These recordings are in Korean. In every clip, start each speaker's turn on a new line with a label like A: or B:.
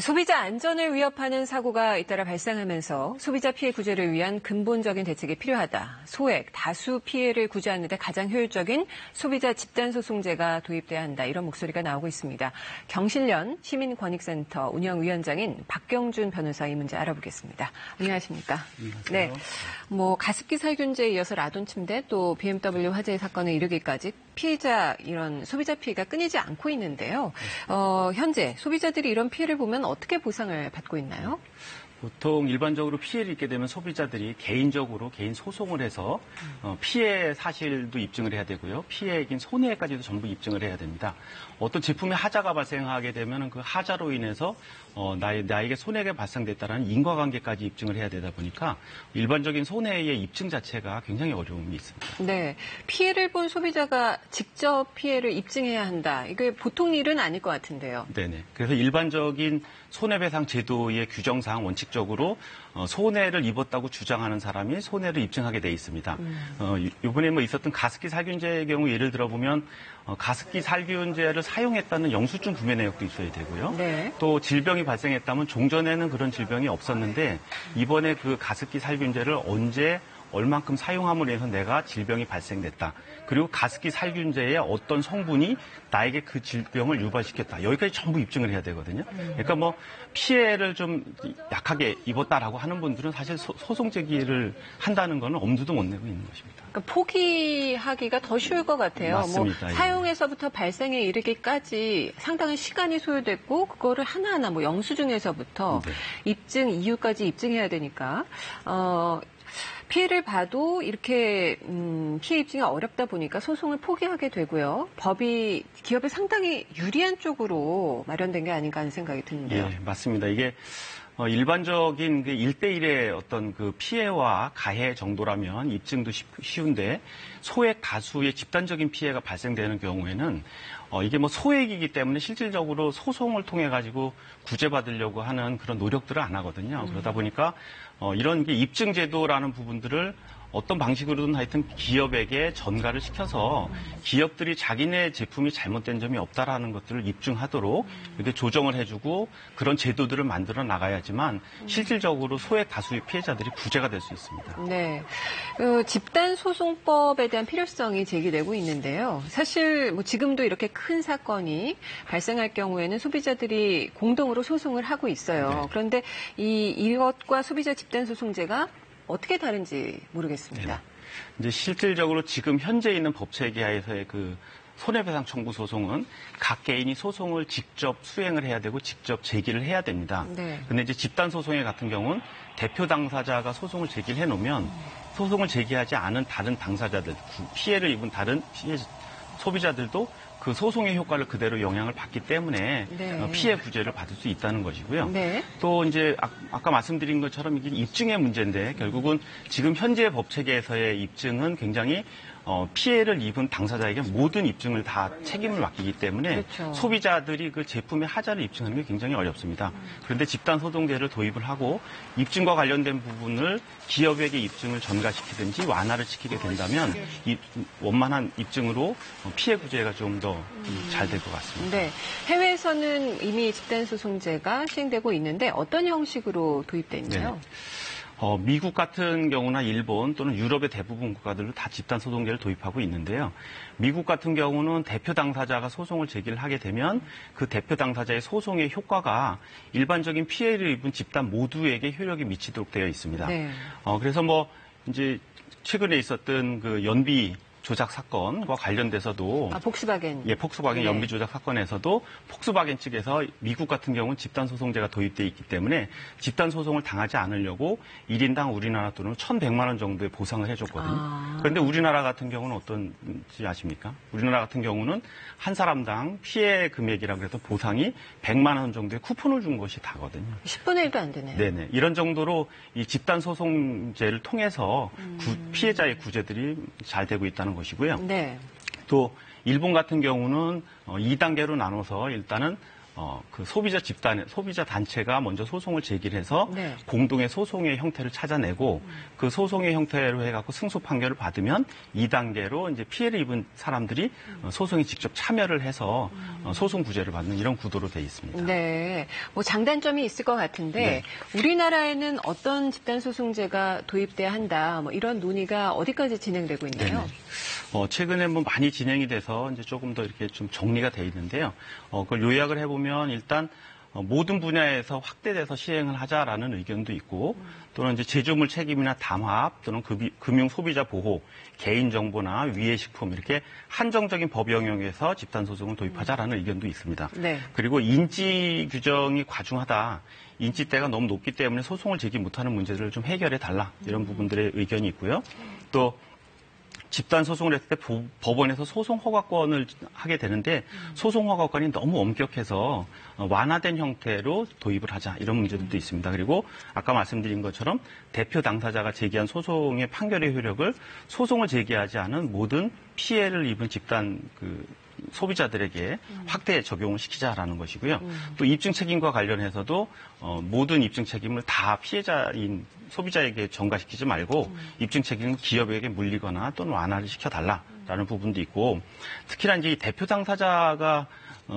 A: 소비자 안전을 위협하는 사고가 잇따라 발생하면서 소비자 피해 구제를 위한 근본적인 대책이 필요하다. 소액, 다수 피해를 구제하는 데 가장 효율적인 소비자 집단소송제가 도입돼야 한다. 이런 목소리가 나오고 있습니다. 경실련 시민권익센터 운영위원장인 박경준 변호사 이 문제 알아보겠습니다. 안녕하십니까? 네. 가습기 살균제에 이어서 라돈 침대 또 BMW 화재 사건에 이르기까지 피해자 이런 소비자 피해가 끊이지 않고 있는데요. 현재 소비자들이 이런 피해를 보면 어떻게 보상을 받고 있나요?
B: 보통 일반적으로 피해를 입게 되면 소비자들이 개인적으로 개인 소송을 해서 피해 사실도 입증을 해야 되고요. 피해액인 손해까지도 전부 입증을 해야 됩니다. 어떤 제품에 하자가 발생하게 되면 그 하자로 인해서 나에게 손해가 발생됐다는 인과관계까지 입증을 해야 되다 보니까 일반적인 손해의 입증 자체가 굉장히 어려움이 있습니다.
A: 네, 피해를 본 소비자가 직접 피해를 입증해야 한다. 이게 보통 일은 아닐 것 같은데요.
B: 네네. 그래서 일반적인 손해배상 제도의 규정상 원칙적으로 손해를 입었다고 주장하는 사람이 손해를 입증하게 돼 있습니다. 이번에 있었던 가습기 살균제의 경우 예를 들어보면 가습기 살균제를 사용했다는 영수증 구매 내역도 있어야 되고요.
A: 네.
B: 또 질병이 발생했다면 종전에는 그런 질병이 없었는데 이번에 그 가습기 살균제를 언제 얼만큼 사용함으로 해서 내가 질병이 발생됐다. 그리고 가습기 살균제의 어떤 성분이 나에게 그 질병을 유발시켰다. 여기까지 전부 입증을 해야 되거든요. 그러니까 피해를 좀 약하게 입었다라고 하는 분들은 사실 소송 제기를 한다는 거는 엄두도 못 내고 있는 것입니다.
A: 그러니까 포기하기가 더 쉬울 것 같아요.
B: 맞습니다.
A: 사용에서부터 발생에 이르기까지 상당한 시간이 소요됐고 그거를 하나하나 영수증에서부터
B: 네.
A: 입증 이유까지 입증해야 되니까 피해를 봐도 이렇게 피해 입증이 어렵다 보니까 소송을 포기하게 되고요. 법이 기업에 상당히 유리한 쪽으로 마련된 게 아닌가 하는 생각이 드는데요.
B: 예, 맞습니다. 이게 일반적인 1대1의 어떤 그 피해와 가해 정도라면 입증도 쉬운데 소액 다수의 집단적인 피해가 발생되는 경우에는 이게 소액이기 때문에 실질적으로 소송을 통해 가지고 구제받으려고 하는 그런 노력들을 안 하거든요. 그러다 보니까 이런 게 입증 제도라는 부분들을 어떤 방식으로든 하여튼 기업에게 전가를 시켜서 기업들이 자기네 제품이 잘못된 점이 없다라는 것들을 입증하도록 이렇게 조정을 해주고 그런 제도들을 만들어 나가야지만 실질적으로 소액 다수의 피해자들이 구제가 될 수 있습니다.
A: 네, 집단소송법에 대한 필요성이 제기되고 있는데요. 사실 지금도 이렇게 큰 사건이 발생할 경우에는 소비자들이 공동으로 소송을 하고 있어요.
B: 네.
A: 그런데 이것과 소비자 집단소송제가 어떻게 다른지 모르겠습니다.
B: 네. 이제 실질적으로 지금 현재 있는 법 체계하에서의 그 손해배상 청구 소송은 각 개인이 소송을 직접 수행을 해야 되고 직접 제기를 해야 됩니다.
A: 네.
B: 근데 이제 집단 소송에 같은 경우는 대표 당사자가 소송을 제기를 해놓으면 소송을 제기하지 않은 다른 당사자들, 피해를 입은 다른 소비자들도 그 소송의 효과를 그대로 영향을 받기 때문에
A: 네.
B: 피해 구제를 받을 수 있다는 것이고요.
A: 네.
B: 또 이제 아까 말씀드린 것처럼 이게 입증의 문제인데 결국은 지금 현재 법 체계에서의 입증은 굉장히 피해를 입은 당사자에게 모든 입증을 다 책임을 맡기기 때문에
A: 그렇죠.
B: 소비자들이 그 제품의 하자를 입증하는 게 굉장히 어렵습니다. 그런데 집단소송제를 도입을 하고 입증과 관련된 부분을 기업에게 입증을 전가시키든지 완화를 시키게 된다면 원만한 입증으로 피해 구제가 좀 더 잘 될 것 같습니다.
A: 네, 해외에서는 이미 집단소송제가 시행되고 있는데 어떤 형식으로 도입돼 있나요?
B: 네. 미국 같은 경우나 일본 또는 유럽의 대부분 국가들도 다 집단소송제를 도입하고 있는데요. 미국 같은 경우는 대표 당사자가 소송을 제기를 하게 되면 그 대표 당사자의 소송의 효과가 일반적인 피해를 입은 집단 모두에게 효력이 미치도록 되어 있습니다.
A: 네.
B: 그래서 이제 최근에 있었던 그 연비 조작 사건과 관련돼서도
A: 폭스바겐.
B: 예, 폭스바겐
A: 네.
B: 연비 조작 사건에서도 폭스바겐 측에서 미국 같은 경우는 집단 소송제가 도입돼 있기 때문에 집단 소송을 당하지 않으려고 1인당 우리나라 돈으로 1,100만 원 정도의 보상을 해줬거든요. 그런데 우리나라 같은 경우는 어떤지 아십니까? 우리나라 같은 경우는 한 사람당 피해 금액이라고 해서 보상이 100만 원 정도의 쿠폰을 준 것이 다거든요.
A: 10분의 1도 안 되네요.
B: 네네. 이런 정도로 이 집단 소송제를 통해서 피해자의 구제들이 잘 되고 있다는 것이고요.
A: 네.
B: 또 일본 같은 경우는 2단계로 나눠서 일단은 그 소비자 단체가 먼저 소송을 제기를 해서
A: 네.
B: 공동의 소송의 형태를 찾아내고 그 소송의 형태로 해갖고 승소 판결을 받으면 2단계로 이제 피해를 입은 사람들이 소송에 직접 참여를 해서 소송 구제를 받는 이런 구도로 돼 있습니다.
A: 네. 뭐 장단점이 있을 것 같은데
B: 네.
A: 우리나라에는 어떤 집단소송제가 도입돼야 한다. 뭐 이런 논의가 어디까지 진행되고 있나요?
B: 최근에 뭐 많이 진행이 돼서 이제 조금 더 이렇게 좀 정리가 돼 있는데요. 그걸 요약을 해보면 일단 모든 분야에서 확대돼서 시행을 하자라는 의견도 있고 또는 이제 제조물 책임이나 담합 또는 금융 소비자 보호, 개인정보나 위해식품 이렇게 한정적인 법 영역에서 집단소송을 도입하자라는 의견도 있습니다.
A: 네.
B: 그리고 인지 규정이 과중하다. 인지대가 너무 높기 때문에 소송을 제기 못하는 문제들을 좀 해결해 달라. 이런 부분들의 의견이 있고요. 또 집단 소송을 했을 때 법원에서 소송 허가권을 하게 되는데 소송 허가권이 너무 엄격해서 완화된 형태로 도입을 하자 이런 문제들도 있습니다. 그리고 아까 말씀드린 것처럼 대표 당사자가 제기한 소송의 판결의 효력을 소송을 제기하지 않은 모든 피해를 입은 집단 소비자들에게 확대 적용을 시키자라는 것이고요. 또 입증 책임과 관련해서도 모든 입증 책임을 다 피해자인 소비자에게 전가시키지 말고 입증 책임을 기업에게 물리거나 또는 완화를 시켜달라라는 부분도 있고 특히나 이제 이 대표 당사자가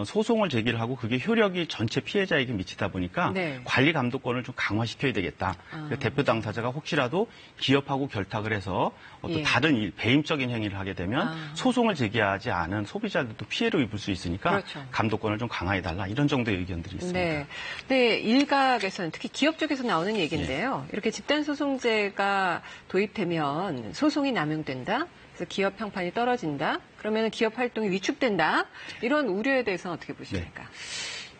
B: 소송을 제기를 하고 그게 효력이 전체 피해자에게 미치다 보니까
A: 네.
B: 관리 감독권을 좀 강화시켜야 되겠다. 대표 당사자가 혹시라도 기업하고 결탁을 해서 어떤
A: 예.
B: 다른 배임적인 행위를 하게 되면 소송을 제기하지 않은 소비자들도 피해를 입을 수 있으니까
A: 그렇죠.
B: 감독권을 좀 강화해달라 이런 정도의 의견들이 있습니다.
A: 네. 네, 일각에서는 특히 기업 쪽에서 나오는 얘기인데요. 이렇게 집단소송제가 도입되면 소송이 남용된다. 그래서 기업 평판이 떨어진다. 그러면 기업 활동이 위축된다. 이런 우려에 대해서는 어떻게 보십니까?
B: 네.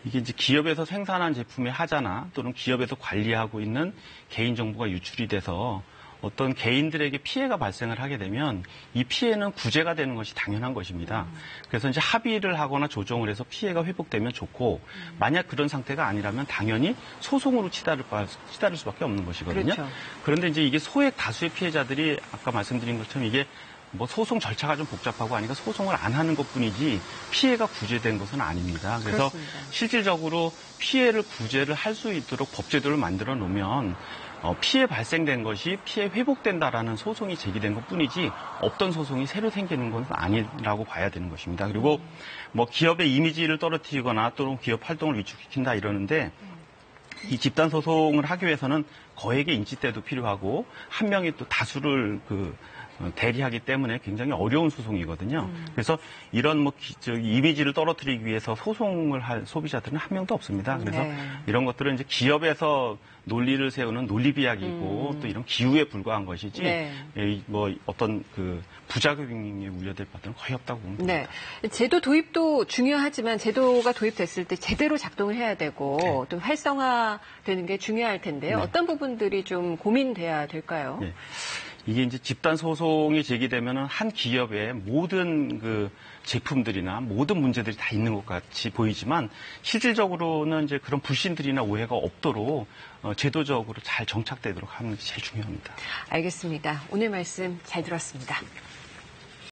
B: 이게 이제 기업에서 생산한 제품의 하자나 또는 기업에서 관리하고 있는 개인정보가 유출이 돼서 어떤 개인들에게 피해가 발생을 하게 되면 이 피해는 구제가 되는 것이 당연한 것입니다. 그래서 이제 합의를 하거나 조정을 해서 피해가 회복되면 좋고 만약 그런 상태가 아니라면 당연히 소송으로 치달을 수밖에 없는 것이거든요.
A: 그렇죠.
B: 그런데 이제 이게 소액 다수의 피해자들이 아까 말씀드린 것처럼 이게 뭐 소송 절차가 좀 복잡하고 하니까 소송을 안 하는 것뿐이지 피해가 구제된 것은 아닙니다. 그래서
A: 그렇습니다.
B: 실질적으로 피해를 구제를 할 수 있도록 법제도를 만들어 놓으면 피해 발생된 것이 피해 회복된다라는 소송이 제기된 것뿐이지 없던 소송이 새로 생기는 건 아니라고 봐야 되는 것입니다. 그리고 뭐 기업의 이미지를 떨어뜨리거나 또는 기업 활동을 위축시킨다 이러는데 이 집단 소송을 하기 위해서는 거액의 인지대도 필요하고 한 명이 또 다수를 대리하기 때문에 굉장히 어려운 소송이거든요. 그래서 이런 이미지를 떨어뜨리기 위해서 소송을 할 소비자들은 한 명도 없습니다. 그래서
A: 네.
B: 이런 것들은 이제 기업에서 논리를 세우는 논리비약이고 또 이런 기우에 불과한 것이지
A: 네.
B: 뭐 어떤 부작용이 우려될 바는 거의 없다고 봅니다.
A: 네. 제도 도입도 중요하지만 제도가 도입됐을 때 제대로 작동을 해야 되고
B: 네.
A: 또 활성화되는 게 중요할 텐데요.
B: 네.
A: 어떤 부분들이 좀 고민돼야 될까요?
B: 네. 이게 이제 집단 소송이 제기되면은 한 기업의 모든 제품들이나 모든 문제들이 다 있는 것 같이 보이지만 실질적으로는 이제 그런 불신들이나 오해가 없도록 제도적으로 잘 정착되도록 하는 게 제일 중요합니다.
A: 알겠습니다. 오늘 말씀 잘 들었습니다.